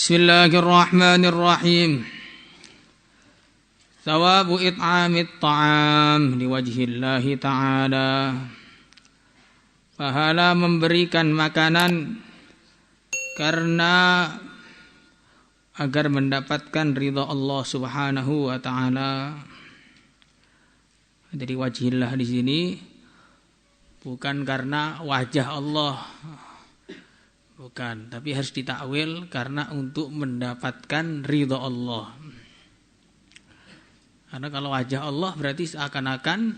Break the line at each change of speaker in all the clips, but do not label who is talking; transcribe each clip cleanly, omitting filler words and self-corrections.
Bismillahirrahmanirrahim. Thawabu it'amit ta'am liwajhillahi ta'ala. Pahala memberikan makanan karena agar mendapatkan ridha Allah Subhanahu wa taala. Jadi wajhillah di sini bukan karena wajah Allah. Bukan, tapi harus ditakwil karena untuk mendapatkan ridha Allah. Karena kalau wajah Allah berarti seakan-akan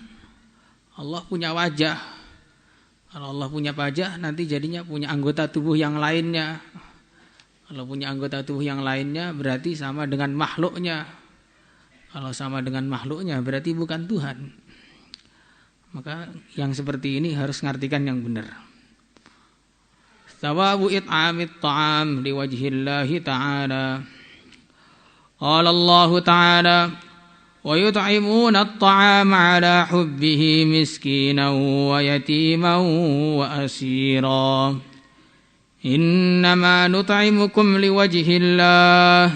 Allah punya wajah. Kalau Allah punya wajah nanti jadinya punya anggota tubuh yang lainnya. Kalau punya anggota tubuh yang lainnya berarti sama dengan makhluknya. Kalau sama dengan makhluknya berarti bukan Tuhan. Maka yang seperti ini harus ngartikan yang benar. Thawabu it'amit ta'am liwajhillahi ta'ala. Qala Allah ta'ala wa yut'imuna at-ta'ama 'ala hubbihi miskinan wa yatiman wa asira. Innama nut'imukum liwajhillah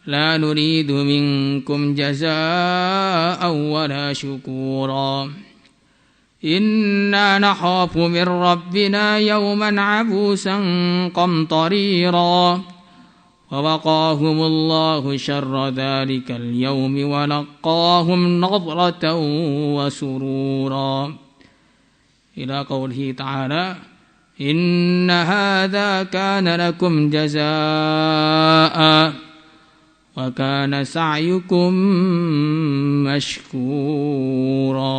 la nuridu minkum jazaa'an wa la syukura. Inna nakhafu min rabbina yawman 'abusan qamtarira. Wa waqahumullahu syarra dhalikal yawmi wa laqahum nadratan wa surura. Ila qawlihi ta'ala inna hadha kana lakum jazaa'a wa kana sa'yukum mashkura.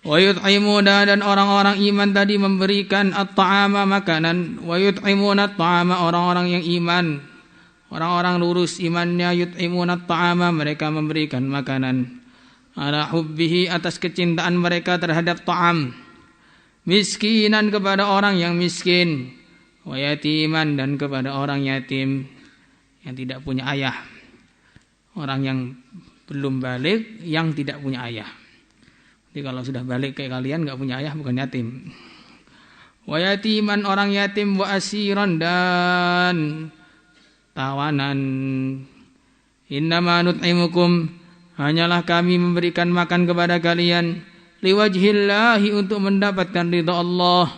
Wa yut'imuna, dan orang-orang iman tadi memberikan at-ta'ama makanan. Wa yut'imuna at-ta'ama, orang-orang yang iman, orang-orang lurus imannya, yut'imuna at-ta'ama, mereka memberikan makanan. Ala hubbihi, atas kecintaan mereka terhadap ta'am. Miskinan, kepada orang yang miskin. Wa yatiman, dan kepada orang yatim yang tidak punya ayah. Orang yang belum balik, yang tidak punya ayah. Jadi kalau sudah balik kayak kalian gak punya ayah bukan yatim. Wa yatiman, orang yatim, wa asiran, dan tawanan. Innama nut'imukum, hanyalah kami memberikan makan kepada kalian liwajhillahi, untuk mendapatkan ridha Allah.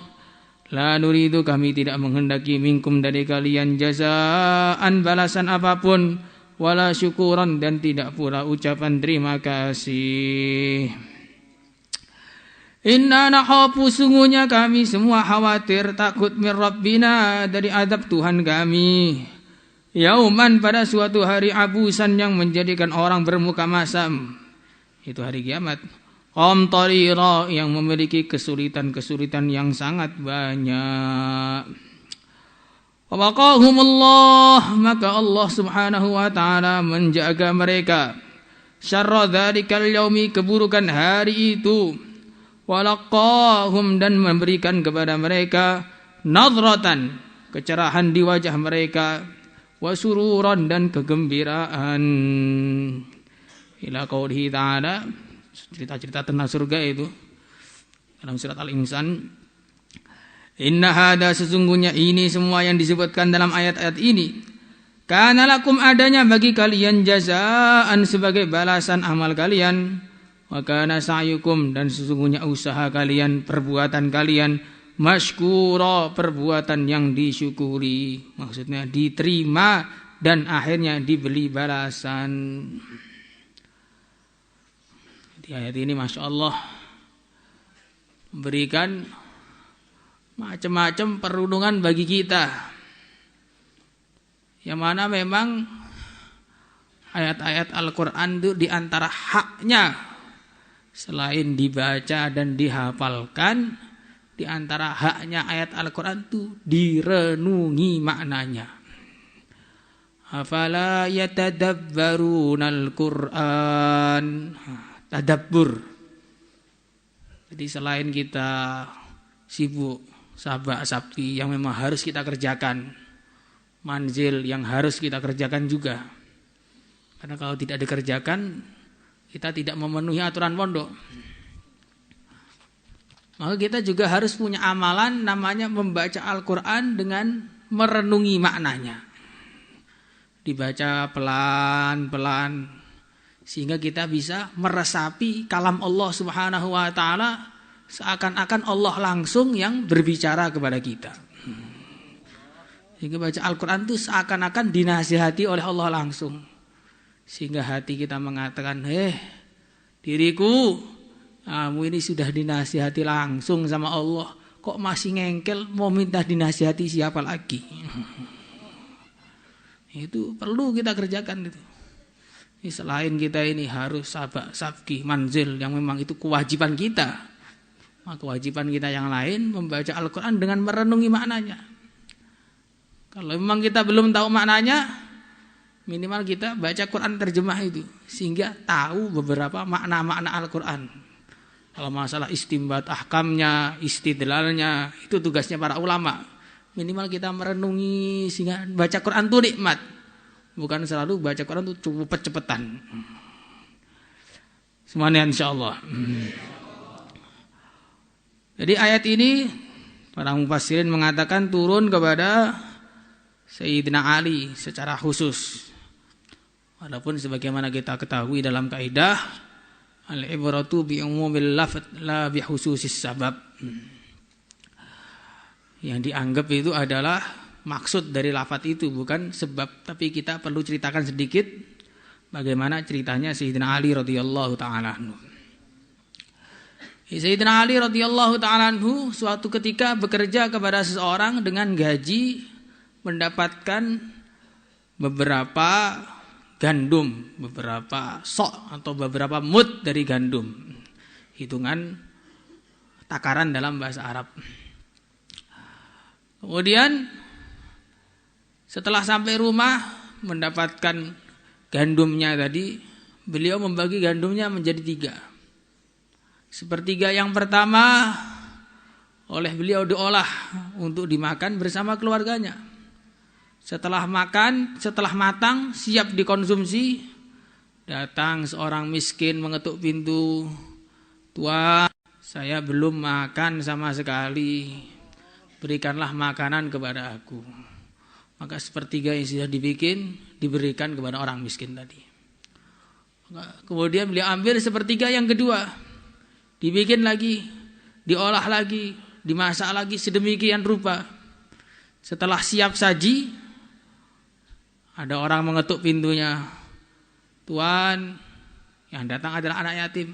La nuridu, kami tidak menghendaki minkum, dari kalian, jazaan, balasan apapun, wala syukuran, dan tidak pula ucapan terima kasih. Inna nakhafu, sungguhnya kami semua khawatir, takut, min rabbina, dari azab Tuhan kami. Yauman, pada suatu hari, abusan, yang menjadikan orang bermuka masam. Itu hari kiamat. Qamtarira, yang memiliki kesulitan-kesulitan yang sangat banyak. Wa waqahumullah, maka Allah Subhanahu wa ta'ala menjaga mereka. Syarra dzalikal yaumi, keburukan hari itu. Walaqahum, dan memberikan kepada mereka nadratan, kecerahan di wajah mereka, wasururan, dan kegembiraan. Ila qaulihi ta'ala, cerita-cerita tentang surga itu dalam surat Al-Insan. Inna hada, sesungguhnya ini semua yang disebutkan dalam ayat-ayat ini, kana lakum, adanya bagi kalian, jazaan, sebagai balasan amal kalian. Wa kana sa'yukum, dan sesungguhnya usaha kalian, perbuatan kalian, mashkura, perbuatan yang disyukuri, maksudnya diterima dan akhirnya diberi balasan. Di ayat ini Masya Allah memberikan macam-macam perlindungan bagi kita, yang mana memang ayat-ayat Al-Quran itu diantara haknya, selain dibaca dan dihafalkan, di antara haknya ayat Al-Quran itu direnungi maknanya. Afala yatadabbarunal Qur'an, tadabbur. Jadi selain kita sibuk sabak sabti yang memang harus kita kerjakan, manzil yang harus kita kerjakan juga. Karena kalau tidak dikerjakan, kita tidak memenuhi aturan pondok. Maka kita juga harus punya amalan namanya membaca Al-Quran dengan merenungi maknanya. Dibaca pelan-pelan sehingga kita bisa meresapi kalam Allah Subhanahu wa taala seakan-akan Allah langsung yang berbicara kepada kita. Sehingga baca Al-Qur'an itu seakan-akan dinasihati oleh Allah langsung. Sehingga hati kita mengatakan, diriku, kamu ini sudah dinasihati langsung sama Allah. Kok masih ngengkel mau minta dinasihati siapa lagi? Itu perlu kita kerjakan itu. Selain kita ini harus sabak, sabki, manzil yang memang itu kewajiban kita. Maka kewajiban kita yang lain membaca Al-Quran dengan merenungi maknanya. Kalau memang kita belum tahu maknanya, minimal kita baca Quran terjemah itu. Sehingga tahu beberapa makna-makna Al-Quran. Kalau masalah istimbat ahkamnya, istidlalnya, itu tugasnya para ulama. Minimal kita merenungi sehingga baca Quran itu nikmat. Bukan selalu baca Quran itu cepet-cepetan. Semuanya insyaallah. Jadi ayat ini para mufassirin mengatakan turun kepada Sayyidina Ali secara khusus. Walaupun sebagaimana kita ketahui dalam kaidah al-ibratu bi umumil lafz la bi khususis sabab. Yang dianggap itu adalah maksud dari lafaz itu bukan sebab, tapi kita perlu ceritakan sedikit bagaimana ceritanya Sayyidina Ali radhiyallahu taala anhu. Sayyidina Ali radhiyallahu taala anhu suatu ketika bekerja kepada seseorang dengan gaji mendapatkan beberapa gandum, beberapa sok atau beberapa mud dari gandum. Hitungan takaran dalam bahasa Arab. Kemudian setelah sampai rumah mendapatkan gandumnya tadi, beliau membagi gandumnya menjadi 3. Sepertiga yang pertama oleh beliau diolah untuk dimakan bersama keluarganya. Setelah makan, setelah matang, siap dikonsumsi, datang seorang miskin mengetuk pintu. Tuan, saya belum makan sama sekali. Berikanlah makanan kepada aku. Maka sepertiga yang sudah dibikin diberikan kepada orang miskin tadi. Kemudian beliau ambil sepertiga yang kedua, dibikin lagi, diolah lagi, dimasak lagi sedemikian rupa. Setelah siap saji, ada orang mengetuk pintunya. Tuan, yang datang adalah anak yatim.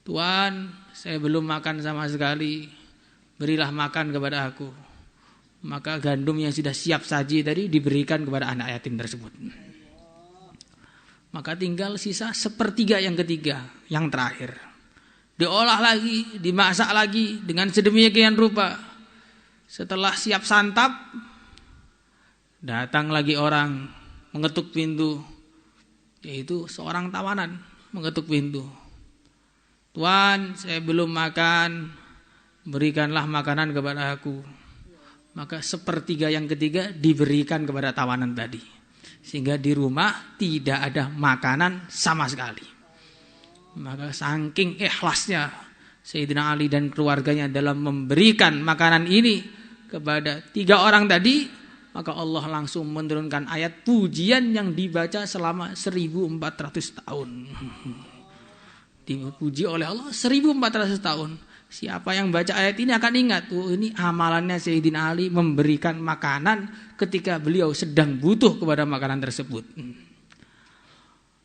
Tuan, saya belum makan sama sekali. Berilah makan kepada aku. Maka gandum yang sudah siap saji tadi diberikan kepada anak yatim tersebut. Maka tinggal sisa sepertiga yang ketiga, yang terakhir. Diolah lagi, dimasak lagi dengan sedemikian rupa. Setelah siap santap, datang lagi orang mengetuk pintu, yaitu seorang tawanan mengetuk pintu. Tuan, saya belum makan, berikanlah makanan kepada aku. Maka sepertiga yang ketiga diberikan kepada tawanan tadi. Sehingga di rumah tidak ada makanan sama sekali. Maka saking ikhlasnya Sayyidina Ali dan keluarganya dalam memberikan makanan ini kepada 3 orang tadi, maka Allah langsung menurunkan ayat pujian yang dibaca selama 1400 tahun. Dipuji oleh Allah 1400 tahun. Siapa yang baca ayat ini akan ingat, ini amalannya Sayyidina Ali memberikan makanan ketika beliau sedang butuh kepada makanan tersebut.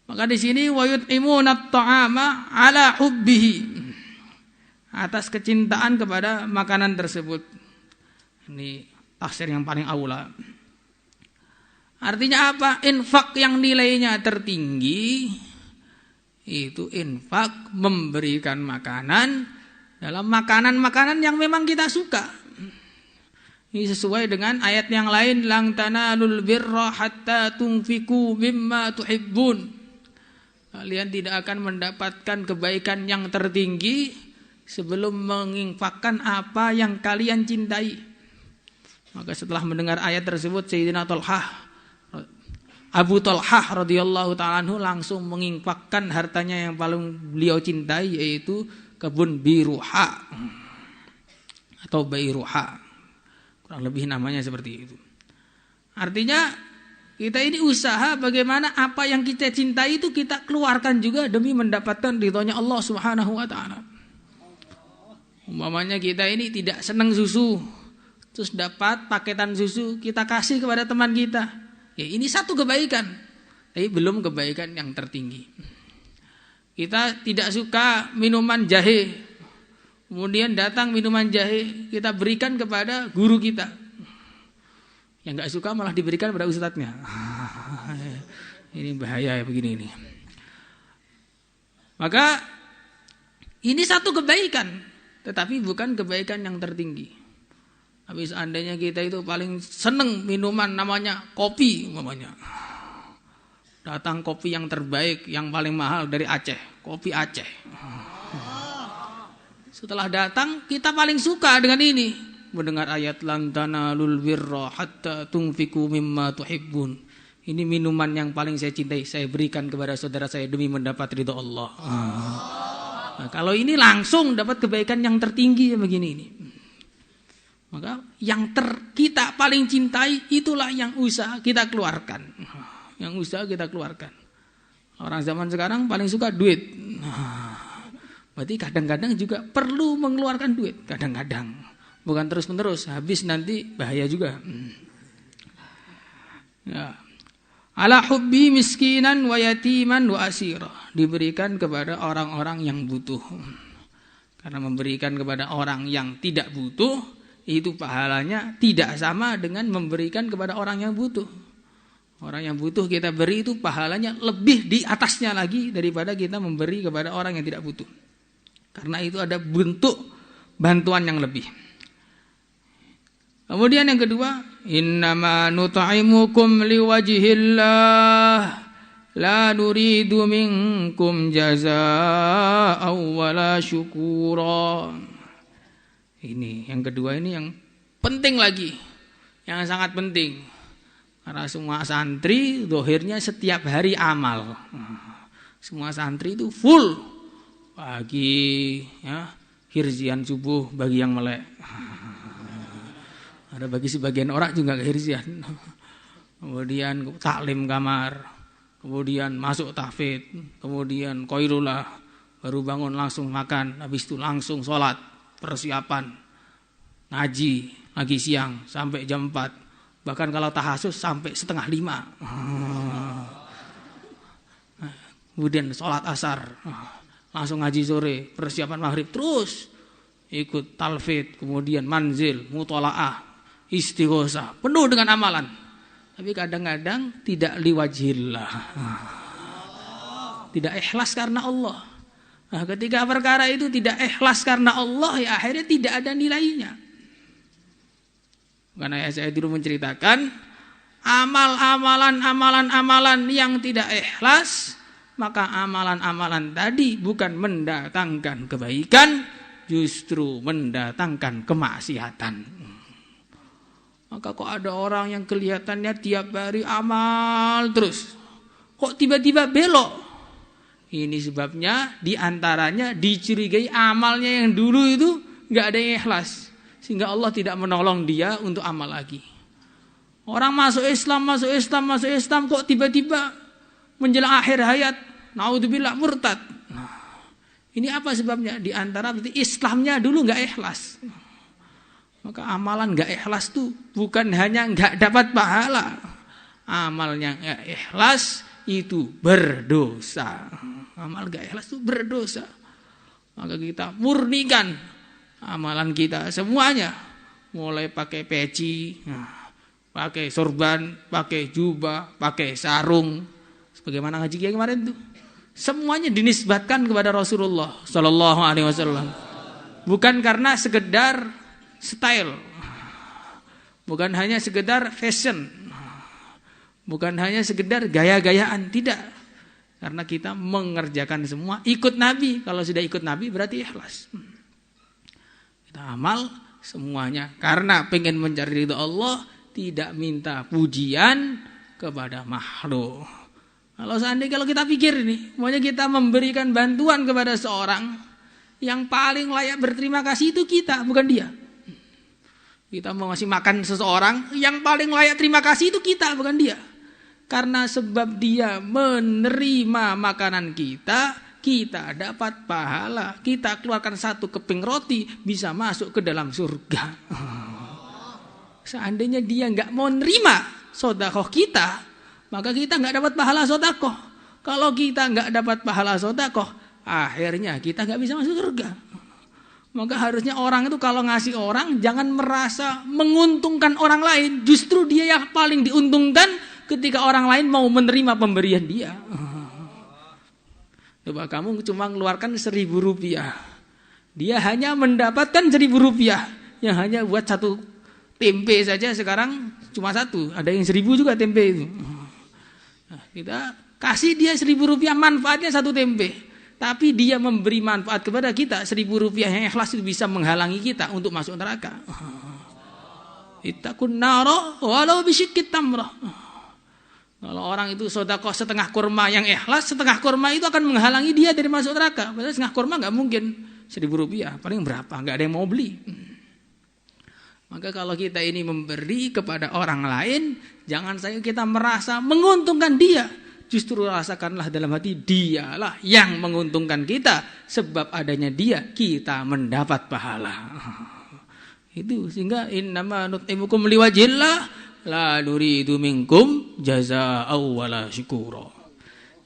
Maka di sini wa yut'imuna at-ta'ama ala hubbihi, atas kecintaan kepada makanan tersebut. Ini tafsir yang paling aula. Artinya apa? Infak yang nilainya tertinggi itu infak memberikan makanan dalam makanan-makanan yang memang kita suka. Ini sesuai dengan ayat yang lain, lang tanalul birra hatta tunfiku mimma tuhibbun. Kalian tidak akan mendapatkan kebaikan yang tertinggi sebelum menginfakkan apa yang kalian cintai. Maka setelah mendengar ayat tersebut, Sayyidina Abu Talhah radhiyallahu ta'ala anhu langsung menginfakkan hartanya yang paling beliau cintai, yaitu kebun Biruha atau Bairuha. Kurang lebih namanya seperti itu. Artinya kita ini usaha bagaimana apa yang kita cintai itu kita keluarkan juga demi mendapatkan ridhonya Allah Subhanahu wa taala. Umpamanya kita ini tidak senang susu, terus dapat paketan susu kita kasih kepada teman kita. Ya ini satu kebaikan, tapi belum kebaikan yang tertinggi. Kita tidak suka minuman jahe, kemudian datang minuman jahe kita berikan kepada guru kita. Yang nggak suka malah diberikan pada ustadznya. Ini bahaya ya begini ini. Maka ini satu kebaikan, tetapi bukan kebaikan yang tertinggi. Tapi seandainya kita itu paling seneng minuman namanya kopi umpamanya. Datang kopi yang terbaik, yang paling mahal dari Aceh, kopi Aceh. Setelah datang kita paling suka dengan ini. Mendengar ayat lan tanalul birra hatta tunfiqu mimma tuhibbun. Ini minuman yang paling saya cintai, saya berikan kepada saudara saya demi mendapat ridha Allah. Nah, kalau ini langsung dapat kebaikan yang tertinggi ya begini ini. Maka yang kita paling cintai itulah yang usaha kita keluarkan. Yang usaha kita keluarkan. Orang zaman sekarang paling suka duit. Berarti kadang-kadang juga perlu mengeluarkan duit, kadang-kadang. Bukan terus-menerus, habis nanti bahaya juga. Ya. Ala hubbi miskinan wa yatiman wa asira. Diberikan kepada orang-orang yang butuh. Karena memberikan kepada orang yang tidak butuh, itu pahalanya tidak sama dengan memberikan kepada orang yang butuh. Orang yang butuh kita beri itu pahalanya lebih di atasnya lagi daripada kita memberi kepada orang yang tidak butuh. Karena itu ada bentuk bantuan yang lebih. Kemudian yang kedua, innama nut'imukum liwajhillah la nuridu minkum jazaa'an wala syukura. Ini yang kedua, ini yang penting lagi, yang sangat penting. Karena semua santri zahirnya setiap hari amal. Semua santri itu full pagi ya, hirzian subuh bagi yang melek. Ada bagi sebagian orang juga kehirzian. Kemudian taklim kamar, kemudian masuk tahfidz, kemudian qailullah, baru bangun langsung makan, habis itu langsung sholat, persiapan, ngaji, lagi siang sampai jam 4. Bahkan kalau tahasus sampai 4:30. Kemudian sholat asar, langsung ngaji sore, persiapan maghrib, terus ikut talfidz, kemudian manzil, mutolaah, istighosah, penuh dengan amalan. Tapi kadang-kadang tidak liwajhillah, tidak ikhlas karena Allah. Nah, ketika perkara itu tidak ikhlas karena Allah, ya akhirnya tidak ada nilainya. Karena saya dulu menceritakan amalan yang tidak ikhlas, maka amalan-amalan tadi bukan mendatangkan kebaikan, justru mendatangkan kemaksiatan. Maka kok ada orang yang kelihatannya tiap hari amal terus, kok tiba-tiba belok? Ini sebabnya diantaranya dicurigai amalnya yang dulu itu gak ada yang ikhlas, sehingga Allah tidak menolong dia untuk amal lagi. Orang masuk Islam kok tiba-tiba menjelang akhir hayat, naudzubillah murtad. Ini apa sebabnya? Di antara berarti Islamnya dulu gak ikhlas. Maka amalan gak ikhlas itu bukan hanya gak dapat pahala, amalnya gak ikhlas itu berdosa. Amal gak ikhlas itu berdosa. Maka kita murnikan amalan kita semuanya, mulai pakai peci, pakai sorban, pakai jubah, pakai sarung, sebagaimana ngaji kiai kemarin itu. Semuanya dinisbatkan kepada Rasulullah Sallallahu Alaihi Wasallam. Bukan karena sekedar style, bukan hanya sekedar fashion, bukan hanya sekedar gaya-gayaan, tidak. Karena kita mengerjakan semua ikut Nabi. Kalau sudah ikut Nabi berarti ikhlas. Kita amal semuanya karena pengen mencari ridha Allah, tidak minta pujian kepada makhluk. Kalau kita pikir ini, maunya kita memberikan bantuan kepada seorang, yang paling layak berterima kasih itu kita, bukan dia. Kita mau ngasih makan seseorang, yang paling layak terima kasih itu kita, bukan dia. Karena sebab dia menerima makanan kita, kita dapat pahala. Kita keluarkan satu keping roti, bisa masuk ke dalam surga. Seandainya dia nggak mau nerima sedekah kita, maka kita nggak dapat pahala sedekah. Kalau kita nggak dapat pahala sedekah, akhirnya kita nggak bisa masuk surga. Maka harusnya orang itu kalau ngasih orang jangan merasa menguntungkan orang lain. Justru dia yang paling diuntungkan ketika orang lain mau menerima pemberian dia. Coba kamu cuma mengeluarkan 1.000 rupiah. Dia hanya mendapatkan 1.000 rupiah. Yang hanya buat satu tempe saja sekarang cuma satu. Ada yang 1.000 juga tempe itu. Nah, kita kasih dia 1.000 rupiah, manfaatnya satu tempe. Tapi dia memberi manfaat kepada kita 1.000 rupiah yang ikhlas itu bisa menghalangi kita untuk masuk neraka. Ittaqun nara walau bisyikki tamrah. Kalau orang itu sedekah setengah kurma yang ikhlas, setengah kurma itu akan menghalangi dia dari masuk neraka. Padahal setengah kurma nggak mungkin 1.000 rupiah, paling berapa? Nggak ada yang mau beli. Maka kalau kita ini memberi kepada orang lain, jangan sampai kita merasa menguntungkan dia. Justru rasakanlah dalam hati, dialah yang menguntungkan kita. Sebab adanya dia, kita mendapat pahala. Itu sehingga innama nut'imukum liwajhillah la nuridu minkum jazaa'aw wala syukura.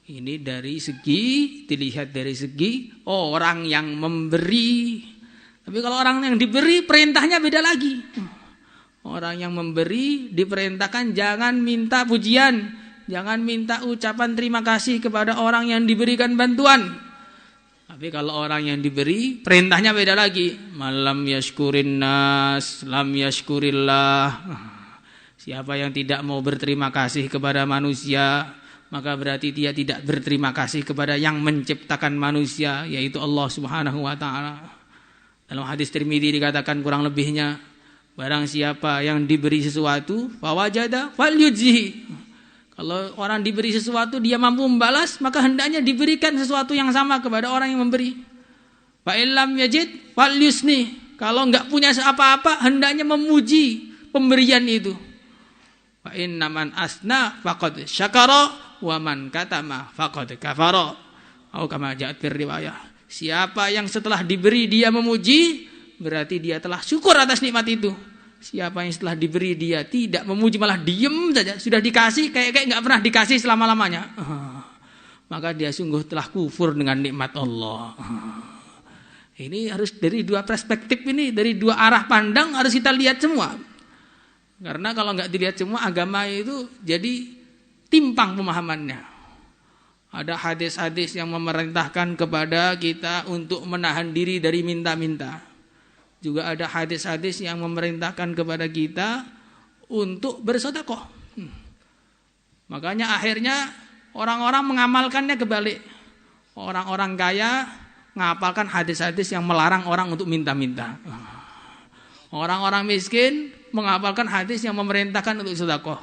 Ini dari segi, dilihat dari segi orang yang memberi. Tapi kalau orang yang diberi, perintahnya beda lagi. Orang yang memberi diperintahkan jangan minta pujian. Jangan minta ucapan terima kasih kepada orang yang diberikan bantuan. Tapi kalau orang yang diberi, perintahnya beda lagi. Malam yashkurin nas, lam yashkurillah. Siapa yang tidak mau berterima kasih kepada manusia, maka berarti dia tidak berterima kasih kepada yang menciptakan manusia, yaitu Allah Subhanahu wa ta'ala. Dalam hadis Tirmidzi dikatakan kurang lebihnya, barang siapa yang diberi sesuatu, fawajada falyujzihi. Kalau orang diberi sesuatu dia mampu membalas, maka hendaknya diberikan sesuatu yang sama kepada orang yang memberi. Fa illam yajid falyusni. Kalau enggak punya apa-apa, hendaknya memuji pemberian itu. Fa innaman asna faqad syakara wa man katama faqad kafara. Atau kama ja'at fir riwayah. Siapa yang setelah diberi dia memuji, berarti dia telah syukur atas nikmat itu. Siapa yang setelah diberi dia tidak memuji, malah diem saja, sudah dikasih kayak nggak pernah dikasih selama-lamanya, maka dia sungguh telah kufur dengan nikmat Allah. Ini harus dari dua perspektif ini, dari dua arah pandang harus kita lihat semua. Karena kalau nggak dilihat semua, agama itu jadi timpang pemahamannya. Ada hadis-hadis yang memerintahkan kepada kita untuk menahan diri dari minta-minta. Juga ada hadis-hadis yang memerintahkan kepada kita untuk bersedekah. Makanya akhirnya orang-orang mengamalkannya kebalik. Orang-orang kaya menghafalkan hadis-hadis yang melarang orang untuk minta-minta. Orang-orang miskin menghafalkan hadis yang memerintahkan untuk sedekah.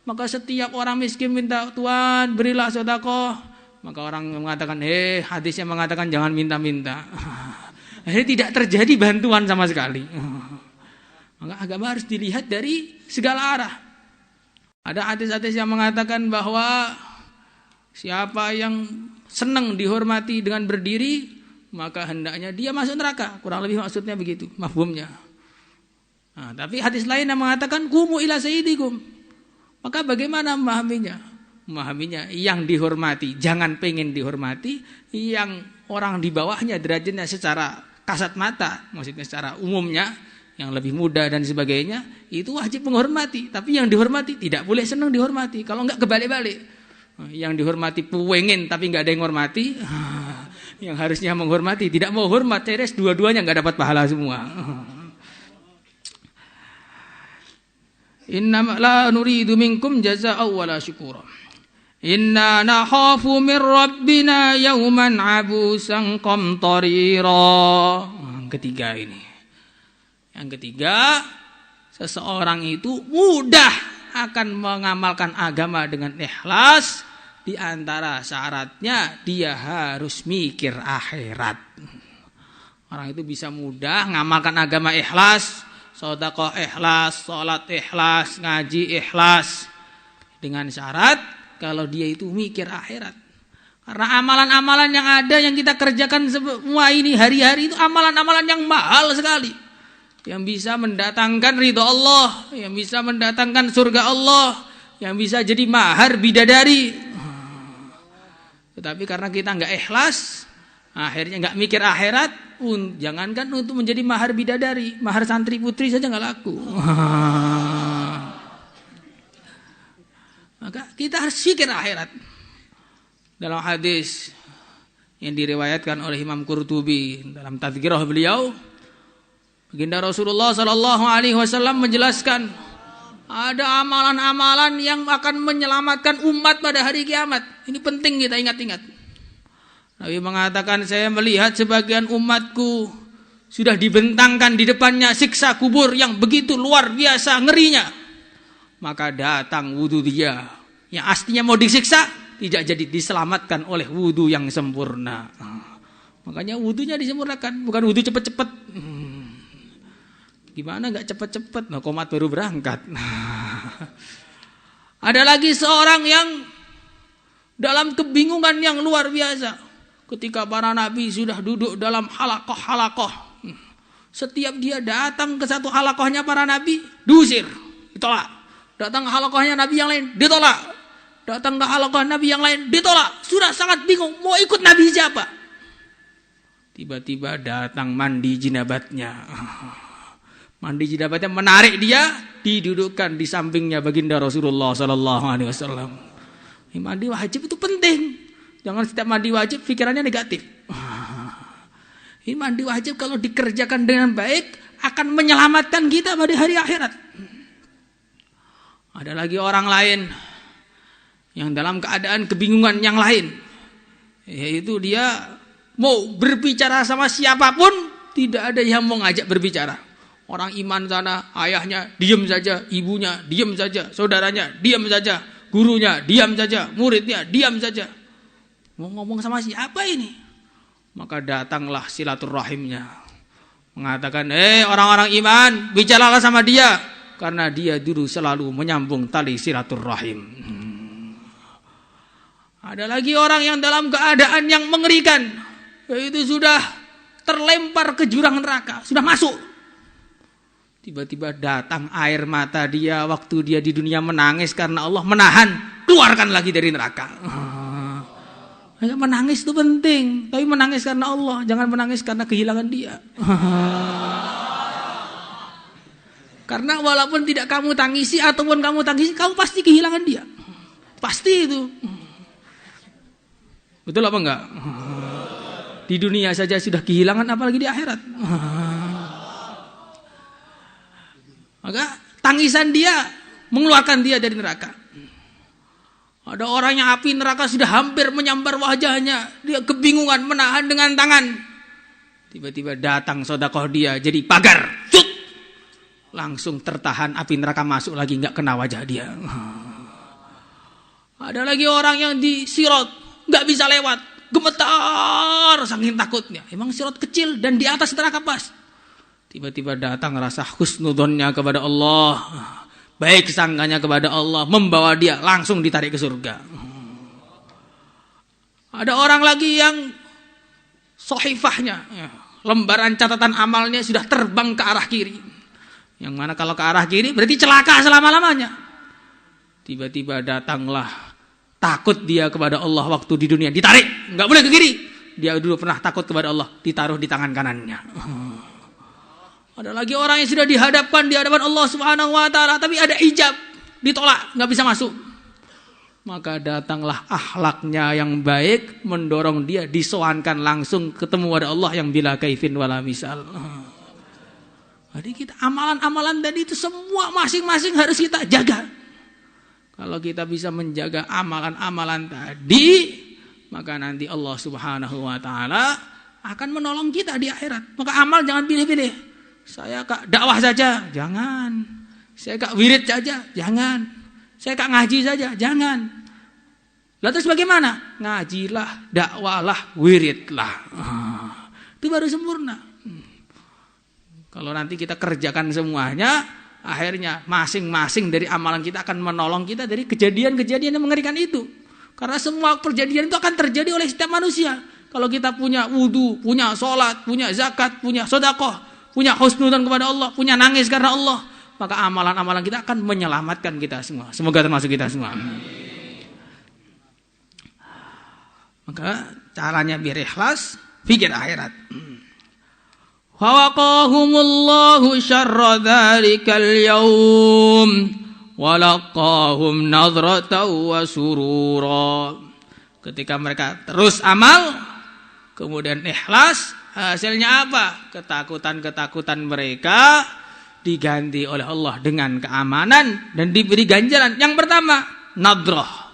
Maka setiap orang miskin minta, Tuhan berilah sedekah. Maka orang mengatakan, hadisnya mengatakan jangan minta-minta. Akhirnya tidak terjadi bantuan sama sekali. Maka agama harus dilihat dari segala arah. Ada hadis-hadis yang mengatakan bahwa siapa yang senang dihormati dengan berdiri, maka hendaknya dia masuk neraka. Kurang lebih maksudnya begitu, mafhumnya. Nah, tapi hadis lain yang mengatakan qumu ila sayyidikum. Maka bagaimana memahaminya? Memahaminya yang dihormati jangan pengen dihormati, yang orang di bawahnya derajatnya secara kasat mata, maksudnya secara umumnya yang lebih muda dan sebagainya, itu wajib menghormati. Tapi yang dihormati tidak boleh senang dihormati. Kalau enggak kebalik-balik, yang dihormati pengen tapi enggak ada yang menghormati, yang harusnya menghormati tidak mau hormat, ceres dua-duanya enggak dapat pahala semua. Inna la nuridu minkum jazaa'aw wala syukura. Inna nakhafu min rabbina yawman abusan qamtarira. Yang ketiga ini. Yang ketiga, seseorang itu mudah akan mengamalkan agama dengan ikhlas. Di antara syaratnya dia harus mikir akhirat. Orang itu bisa mudah mengamalkan agama ikhlas, sedekah ikhlas, salat ikhlas, ngaji ikhlas. Dengan syarat kalau dia itu mikir akhirat. Karena amalan-amalan yang ada yang kita kerjakan semua ini hari-hari itu amalan-amalan yang mahal sekali. Yang bisa mendatangkan ridha Allah, yang bisa mendatangkan surga Allah, yang bisa jadi mahar bidadari. Tetapi karena kita enggak ikhlas, akhirnya enggak mikir akhirat, jangankan untuk menjadi mahar bidadari, mahar santri putri saja enggak laku. Maka kita harus pikir akhirat. Dalam hadis yang diriwayatkan oleh Imam Qurtubi dalam tadzkirah beliau, baginda Rasulullah sallallahu alaihi wasallam menjelaskan ada amalan-amalan yang akan menyelamatkan umat pada hari kiamat. Ini penting kita ingat-ingat. Nabi mengatakan, saya melihat sebagian umatku sudah dibentangkan di depannya siksa kubur yang begitu luar biasa ngerinya. Maka datang wudu dia yang aslinya mau disiksa, tidak jadi diselamatkan oleh wudu yang sempurna. Makanya wudunya disempurnakan, bukan wudu cepet-cepet. Gimana gak cepet-cepet? Nah, komat baru berangkat. Ada lagi seorang yang dalam kebingungan yang luar biasa. Ketika para nabi sudah duduk dalam halakoh-halakoh, setiap dia datang ke satu halakohnya para nabi, diusir, ditolak. Datang ke halakohnya nabi yang lain, ditolak. Datang ke halakoh nabi yang lain, ditolak. Sudah sangat bingung, mau ikut nabi siapa? Tiba-tiba datang mandi jinabatnya. Mandi jinabatnya menarik dia, didudukkan di sampingnya baginda Rasulullah sallallahu alaihi wasallam. Mandi wajib itu penting. Jangan setiap mandi wajib pikirannya negatif. Ini mandi wajib kalau dikerjakan dengan baik akan menyelamatkan kita pada hari akhirat. Ada lagi orang lain yang dalam keadaan kebingungan yang lain, yaitu dia mau berbicara sama siapapun, tidak ada yang mau ngajak berbicara. Orang iman sana, ayahnya diam saja, ibunya diam saja, saudaranya diam saja, gurunya diam saja, muridnya diam saja. Mau ngomong sama siapa ini? Maka datanglah silaturahimnya, mengatakan, orang-orang iman, bicaralah sama dia, karena dia dulu selalu menyambung tali silaturahim. Ada lagi orang yang dalam keadaan yang mengerikan, yaitu sudah terlempar ke jurang neraka, sudah masuk. Tiba-tiba datang air mata dia waktu dia di dunia menangis karena Allah menahan, keluarkan lagi dari neraka. Menangis itu penting, tapi menangis karena Allah, jangan menangis karena kehilangan dia. Karena walaupun tidak kamu tangisi ataupun kamu tangisi, kamu pasti kehilangan dia. Pasti itu. Betul apa enggak? Di dunia saja sudah kehilangan, apalagi di akhirat. Maka tangisan dia mengeluarkan dia dari neraka. Ada orang yang api neraka sudah hampir menyambar wajahnya, dia kebingungan menahan dengan tangan. Tiba-tiba datang sedekah dia jadi pagar, cut, langsung tertahan, api neraka masuk lagi, nggak kena wajah dia. Ada lagi orang yang di sirat nggak bisa lewat, gemetar saking takutnya. Emang sirat kecil dan di atas neraka pas. Tiba-tiba datang rasa husnudzonnya kepada Allah, baik sangganya kepada Allah, membawa dia langsung ditarik ke surga. Ada orang lagi yang sohifahnya, lembaran catatan amalnya sudah terbang ke arah kiri. Yang mana kalau ke arah kiri berarti celaka selama-lamanya. Tiba-tiba datanglah takut dia kepada Allah waktu di dunia, ditarik, nggak boleh ke kiri. Dia dulu pernah takut kepada Allah, ditaruh di tangan kanannya. Ada lagi orang yang sudah dihadapkan di hadapan Allah Subhanahu wa taala, tapi ada hijab, ditolak, enggak bisa masuk. Maka datanglah akhlaknya yang baik mendorong dia disoankan langsung ketemu pada Allah yang bila kaifin wala misal. Jadi kita amalan-amalan tadi itu semua masing-masing harus kita jaga. Kalau kita bisa menjaga amalan-amalan tadi, maka nanti Allah Subhanahu wa taala akan menolong kita di akhirat. Maka amal jangan pilih-pilih. Saya kak dakwah saja, jangan. Saya kak wirid saja, jangan. Saya kak ngaji saja, jangan. Lalu terus bagaimana? Ngajilah, dakwahlah, wiridlah. Itu baru sempurna. Kalau nanti kita kerjakan semuanya, akhirnya masing-masing dari amalan kita akan menolong kita dari kejadian-kejadian yang mengerikan itu. Karena semua kejadian itu akan terjadi oleh setiap manusia. Kalau kita punya wudu, punya sholat, punya zakat, punya sedekah, punya husnudzon kepada Allah, punya nangis karena Allah, maka amalan-amalan kita akan menyelamatkan kita semua. Semoga termasuk kita semua. Maka caranya biar ikhlas, pikir akhirat. Fawaqahumullahu syarra dzalikal yaum walaqahum nadratan wa surura. Ketika mereka terus amal, kemudian ikhlas, hasilnya apa? Ketakutan-ketakutan mereka diganti oleh Allah dengan keamanan dan diberi ganjaran. Yang pertama, nadrah.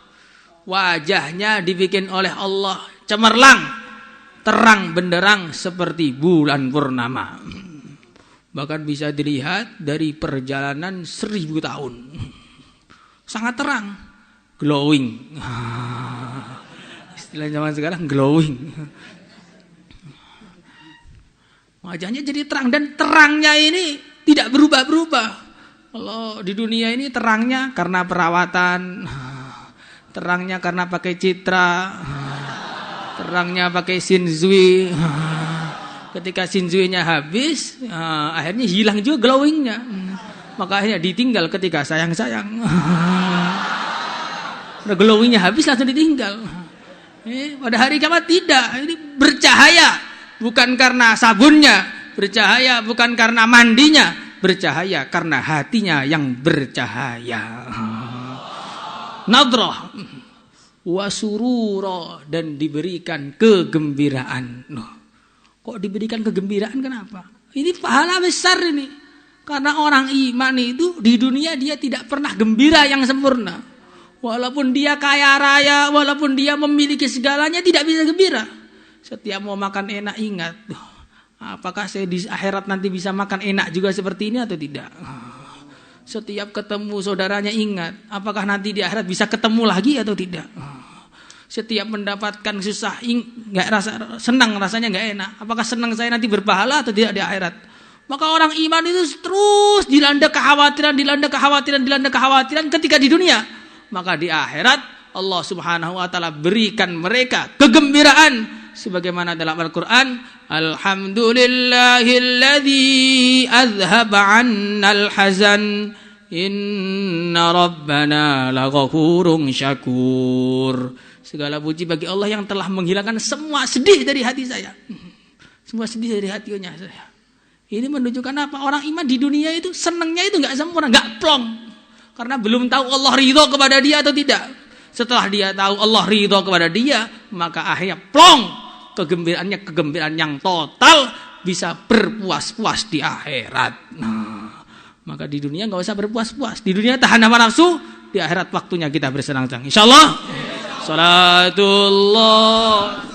Wajahnya dibikin oleh Allah cemerlang, terang benderang seperti bulan purnama. Bahkan bisa dilihat dari perjalanan 1000 tahun. Sangat terang, glowing. Istilah zaman sekarang glowing. Wajahnya jadi terang, dan terangnya ini tidak berubah-berubah. Kalau di dunia ini terangnya karena perawatan, terangnya karena pakai citra, terangnya pakai shinzui. Ketika shinzui-nya habis, akhirnya hilang juga glowingnya. Maka akhirnya ditinggal ketika sayang-sayang. Glowingnya habis langsung ditinggal. Pada hari kiamat tidak. Ini bercahaya bukan karena sabunnya, bercahaya bukan karena mandinya, bercahaya karena hatinya yang bercahaya. Nadrah wasurura, dan diberikan kegembiraan. Kok diberikan kegembiraan, kenapa? Ini pahala besar ini. Karena orang iman itu di dunia dia tidak pernah gembira yang sempurna. Walaupun dia kaya raya, walaupun dia memiliki segalanya, tidak bisa gembira. Setiap mau makan enak ingat, apakah saya di akhirat nanti bisa makan enak juga seperti ini atau tidak? Setiap ketemu saudaranya ingat, apakah nanti di akhirat bisa ketemu lagi atau tidak? Setiap mendapatkan susah, nggak rasa senang, rasanya nggak enak. Apakah senang saya nanti berpahala atau tidak di akhirat? Maka orang iman itu terus dilanda kekhawatiran, dilanda kekhawatiran, dilanda kekhawatiran ketika di dunia. Maka di akhirat Allah Subhanahu wa taala berikan mereka kegembiraan sebagaimana dalam Al-Qur'an, alhamdulillahilladzi azhaba 'annal hazan inna rabbana laghafurun syakur. Segala puji bagi Allah yang telah menghilangkan semua sedih dari hati saya. Semua sedih dari hatinya saya. Ini menunjukkan apa? Orang iman di dunia itu senangnya itu enggak sempurna, enggak plong. Karena belum tahu Allah ridho kepada dia atau tidak. Setelah dia tahu Allah ridho kepada dia, maka akhirnya plong. Kegembiraannya kegembiraan yang total, bisa berpuas-puas di akhirat. Nah, maka di dunia enggak usah berpuas-puas. Di dunia tahan hawa nafsu, di akhirat waktunya kita bersenang-senang. Insyaallah. Salatullah